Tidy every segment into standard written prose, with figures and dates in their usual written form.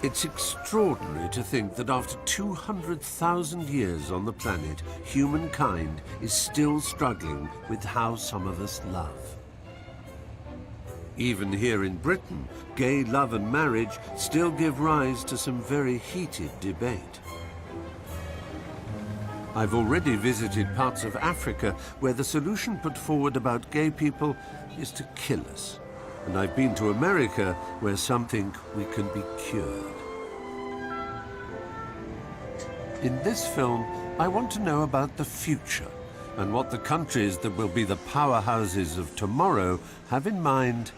It's extraordinary to think that after 200,000 years on the planet, humankind is still struggling with how some of us love. Even here in Britain, gay love and marriage still give rise to some very heated debate. I've already visited parts of Africa where the solution put forward about gay people is to kill us. And I've been to America where some think we can be cured. In this film, I want to know about the future and what the countries that will be the powerhouses of tomorrow have in mind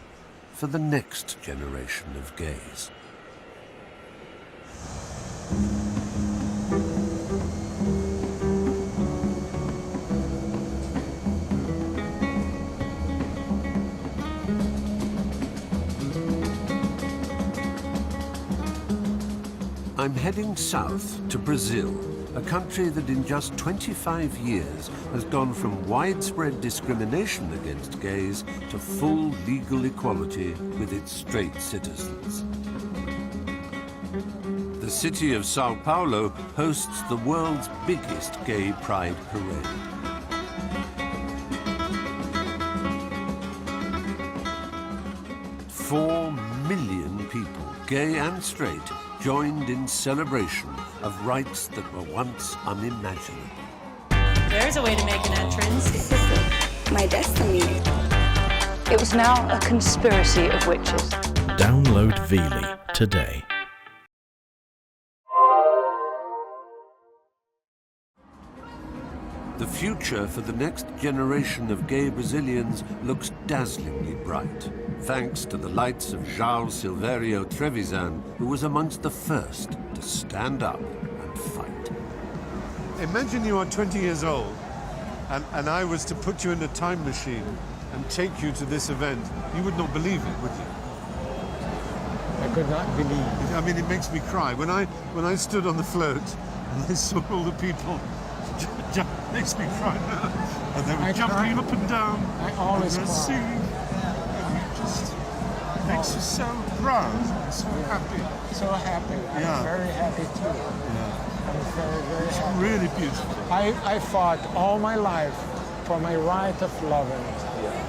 for the next generation of gays. I'm heading south to Brazil, a country that in just 25 years has gone from widespread discrimination against gays to full legal equality with its straight citizens. The city of Sao Paulo hosts the world's biggest gay pride parade. Four million people, gay and straight, joined in celebration of rights that were once unimaginable. There's a way to make an entrance. This is my destiny. It was now a conspiracy of witches. Download Veely today. The future for the next generation of gay Brazilians looks dazzlingly bright, thanks to the lights of João Silvério Trevisan, who was amongst the first to stand up and fight. Imagine you are 20 years old, and I was to put you in a time machine and take you to this event. You would not believe it, would you? I could not believe. I mean, it makes me cry. When I stood on the float and I saw all the people, it makes me cry. And they were jumping up and down. I always and cry. singing. And it just makes you so proud, so happy. So happy. Yeah. I'm very happy too. Yeah. I'm very, very It's happy. really beautiful. I fought all my life for my right of loving.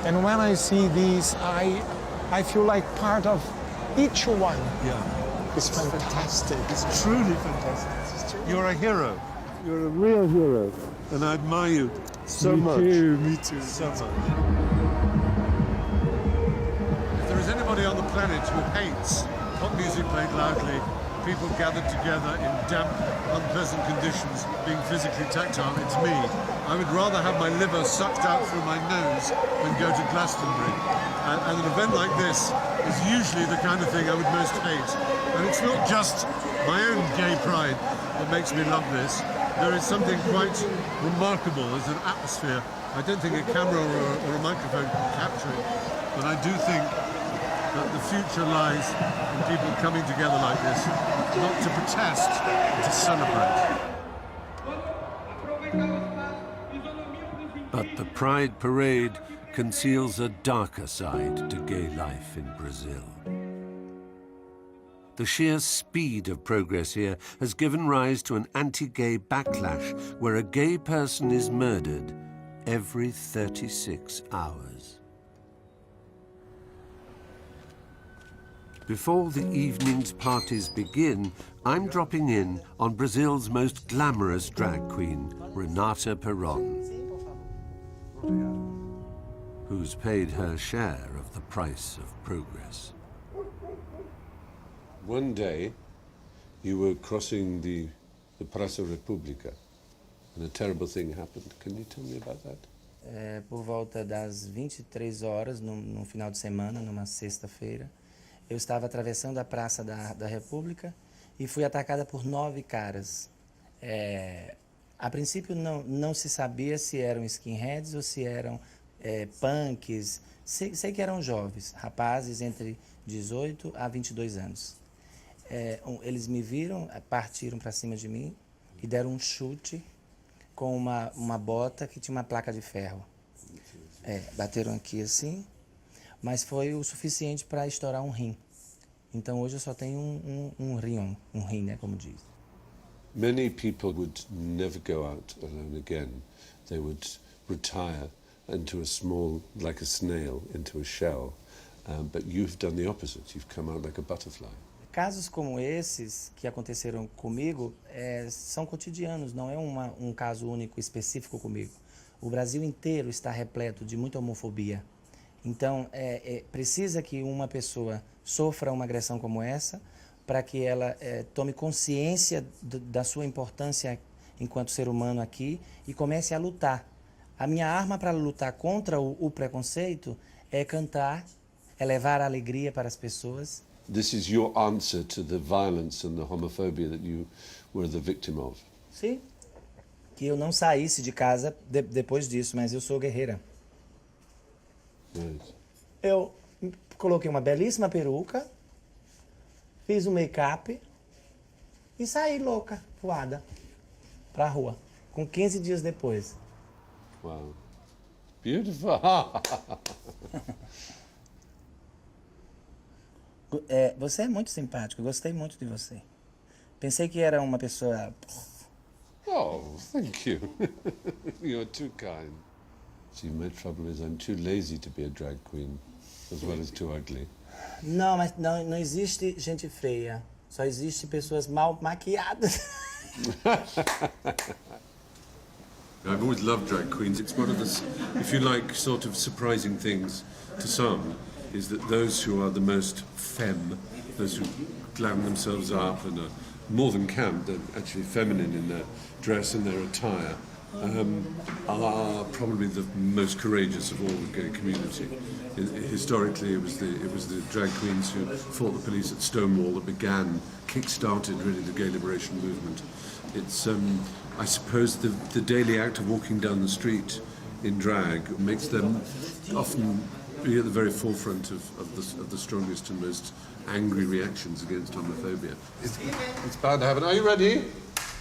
And when I see these, I feel like part of each one. Yeah. It's fantastic. It's truly fantastic. You're a hero. You're a real hero. And I admire you so much. Me too. So much. If there is anybody on the planet who hates pop music played loudly, people gathered together in damp, unpleasant conditions, being physically tactile, it's me. I would rather have my liver sucked out through my nose than go to Glastonbury. And an event like this is usually the kind of thing I would most hate. And it's not just my own gay pride that makes me love this. There is something quite remarkable as an atmosphere. I don't think a camera or a microphone can capture it, but I do think that the future lies in people coming together like this, not to protest, but to celebrate. But the Pride Parade conceals a darker side to gay life in Brazil. The sheer speed of progress here has given rise to an anti-gay backlash where a gay person is murdered every 36 hours. Before the evening's parties begin, I'm dropping in on Brazil's most glamorous drag queen, Renata Peron, who's paid her share of the price of progress. One day, you were crossing the Praça República, and a terrible thing happened. Can you tell me about that? Por volta das 23 horas, num final de semana, numa sexta-feira, eu estava atravessando a Praça da República e fui atacada por 9 caras. A princípio, não se sabia se eram skinheads ou se eram punks. Sei que eram jovens, rapazes entre 18 a 22 anos. Eles me viram, partiram para cima de mim e deram um chute com uma bota que tinha uma placa de ferro. Bateram aqui assim, mas foi o suficiente para estourar um rim. Então hoje eu só tenho um rim, né, como diz. Many people would never go out alone again. They would retire into a small, like a snail, into a shell. But you've done the opposite. You've come out like a butterfly. Casos como esses que aconteceram comigo são cotidianos, não é um caso único, específico comigo. O Brasil inteiro está repleto de muita homofobia. Então, precisa que uma pessoa sofra uma agressão como essa para que ela tome consciência da sua importância enquanto ser humano aqui e comece a lutar. A minha arma para lutar contra o preconceito é cantar, é levar a alegria para as pessoas. This is your answer to the violence and the homophobia that you were the victim of. Sim. Que eu não saísse de casa depois disso, mas eu sou guerreira. Right. Eu coloquei uma belíssima peruca, fiz um make-up e saí louca, voada, pra rua, com 15 dias depois. Wow. Beautiful. Você é muito simpático, gostei muito de você. Pensei que era uma pessoa... Oh, thank you. You're too kind. See, my trouble is I'm too lazy to be a drag queen, as well as too ugly. Não, mas não existe gente feia. Só existe pessoas mal maquiadas. I've always loved drag queens. It's one of the, if you like, sort of surprising things to some, is that those who are the most femme, those who glam themselves up and are more than camp, they're actually feminine in their dress and their attire, are probably the most courageous of all the gay community. Historically, it was the drag queens who fought the police at Stonewall that kick-started really the gay liberation movement. It's, I suppose, the daily act of walking down the street in drag makes them often be at the very forefront of the strongest and most angry reactions against homophobia. It's bound to happen. Are you ready?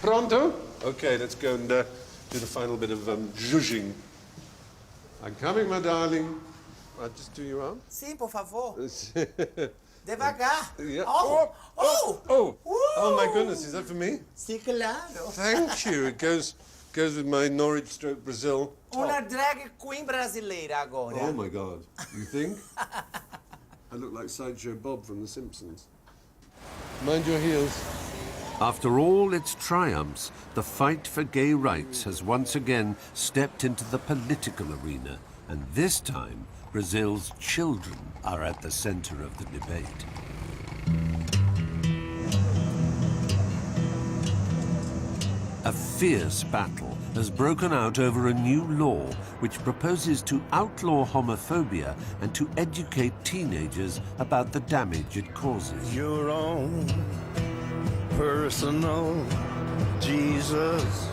Pronto? Okay, let's go and do the final bit of zhuzhing. I'm coming, my darling. I'll just do your arm. Sim, por favor. Devagar. Yeah. Oh, Oh my goodness, is that for me? Sim, claro. Thank you. It goes with my Norwich stroke Brazil. Uma drag queen brasileira agora. Oh my God. You think? I look like Sideshow Bob from The Simpsons. Mind your heels. After all its triumphs, the fight for gay rights has once again stepped into the political arena, and this time Brazil's children are at the center of the debate. A fierce battle has broken out over a new law which proposes to outlaw homophobia and to educate teenagers about the damage it causes. Your own personal Jesus,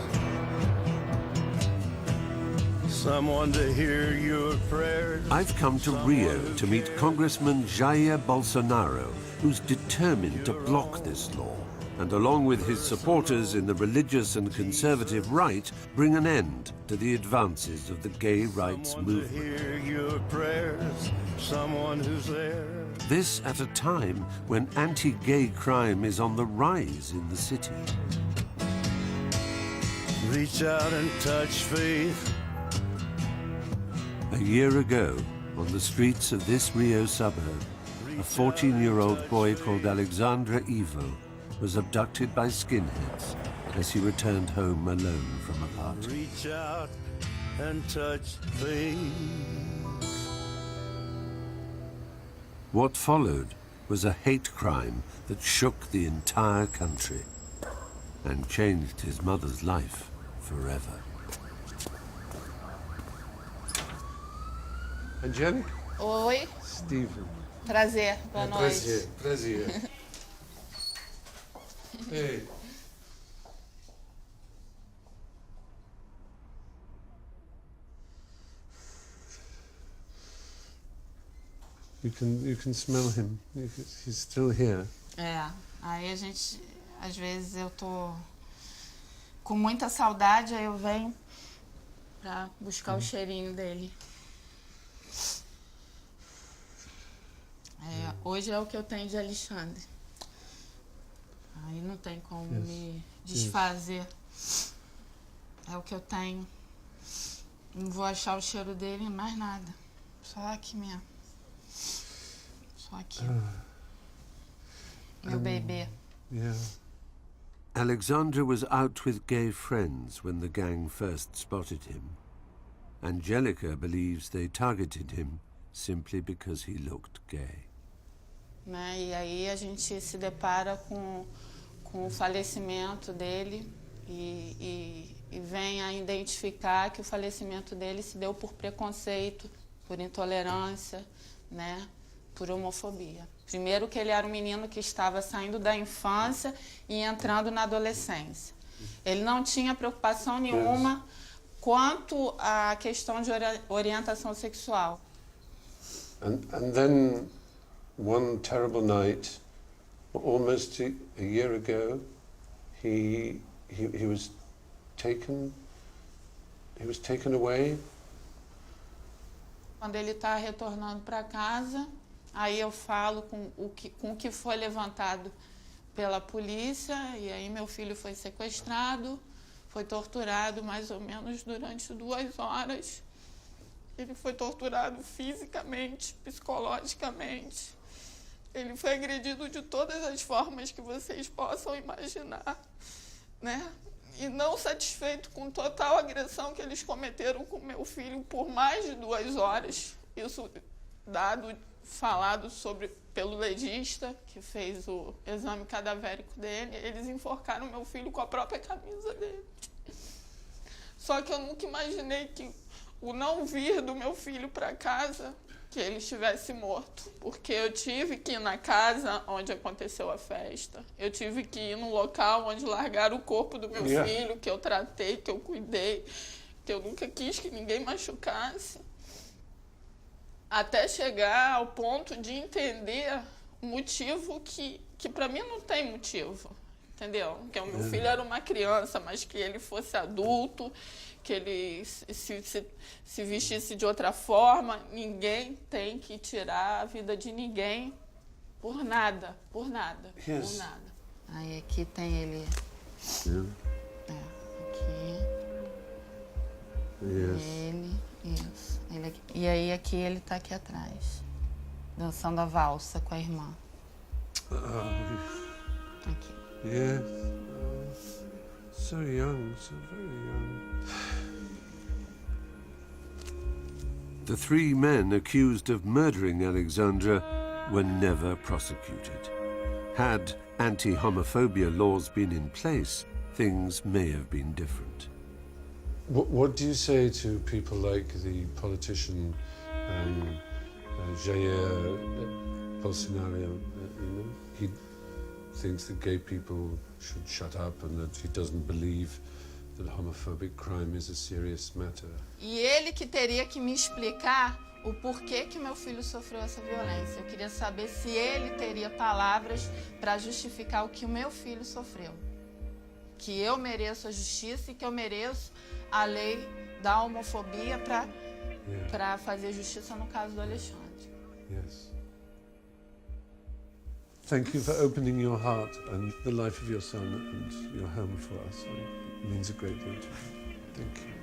someone to hear your prayers. I've come to Rio to meet Congressman Jair Bolsonaro, who's determined to block this law, and along with his supporters in the religious and conservative right, bring an end to the advances of the gay rights movement. Hear your prayers, someone who's there. This at a time when anti-gay crime is on the rise in the city. Reach out and touch faith. A year ago, on the streets of this Rio suburb, a 14-year-old boy called Alexandra Ivo was abducted by skinheads as he returned home alone from a party. Reach out and touch faith. What followed was a hate crime that shook the entire country and changed his mother's life forever. Angelique? Oi, Stephen. prazer, boa noite. Prazer. Hey. You can smell him. He's still here. Aí a gente, às vezes eu tô com muita saudade, aí eu venho pra buscar o cheirinho dele. Hoje é o que eu tenho de Alexandre. Aí não tem como me desfazer. É o que eu tenho. Não vou achar o cheiro dele em mais nada. Só aqui mesmo. Só aqui. Meu bebê. Yeah. Alexandra was out with gay friends when the gang first spotted him. Angelica believes they targeted him simply because he looked gay. Né? E aí a gente se depara com o falecimento dele e vem a identificar que o falecimento dele se deu por preconceito, por intolerância, né? Por homofobia. Primeiro que ele era um menino que estava saindo da infância e entrando na adolescência. Ele não tinha preocupação nenhuma quanto à questão de orientação sexual. And then one terrible night, almost a year ago, he was taken away. Quando ele está retornando para casa, aí eu falo com o que foi levantado pela polícia, e aí meu filho foi sequestrado, foi torturado mais ou menos durante 2 horas. Ele foi torturado fisicamente, psicologicamente. Ele foi agredido de todas as formas que vocês possam imaginar, né? E não satisfeito com total agressão que eles cometeram com meu filho por mais de 2 horas. Isso falado pelo legista, que fez o exame cadavérico dele. Eles enforcaram meu filho com a própria camisa dele. Só que eu nunca imaginei que o não vir do meu filho para casa, que ele estivesse morto. Porque eu tive que ir na casa onde aconteceu a festa. Eu tive que ir no local onde largaram o corpo do meu filho, que eu tratei, que eu cuidei, que eu nunca quis que ninguém machucasse. Até chegar ao ponto de entender o motivo que para mim não tem motivo. Entendeu? Que o meu filho era uma criança, mas que ele fosse adulto, que ele se vestisse de outra forma. Ninguém tem que tirar a vida de ninguém por nada, por nada. Aí aqui tem ele. Aqui. Ele, isso. Ele aqui. E aí aqui ele tá aqui atrás, dançando a valsa com a irmã. Aqui. Yes. So young, so very young. The 3 men accused of murdering Alexandra were never prosecuted. Had anti-homophobia laws been in place, things may have been different. What do you say to people like the politician Jair Bolsonaro? He thinks that gay people should shut up and that he doesn't believe that homophobic crime is a serious matter. E ele que teria que me explicar o porquê que meu filho sofreu essa violência. Eu queria saber se ele teria palavras para justificar o que o meu filho sofreu. Que eu mereço a justiça e que eu mereço a lei da homofobia para fazer justiça no caso do Alexandre. Yes. Thank you for opening your heart and the life of your son and your home for us. It means a great deal to me. Thank you.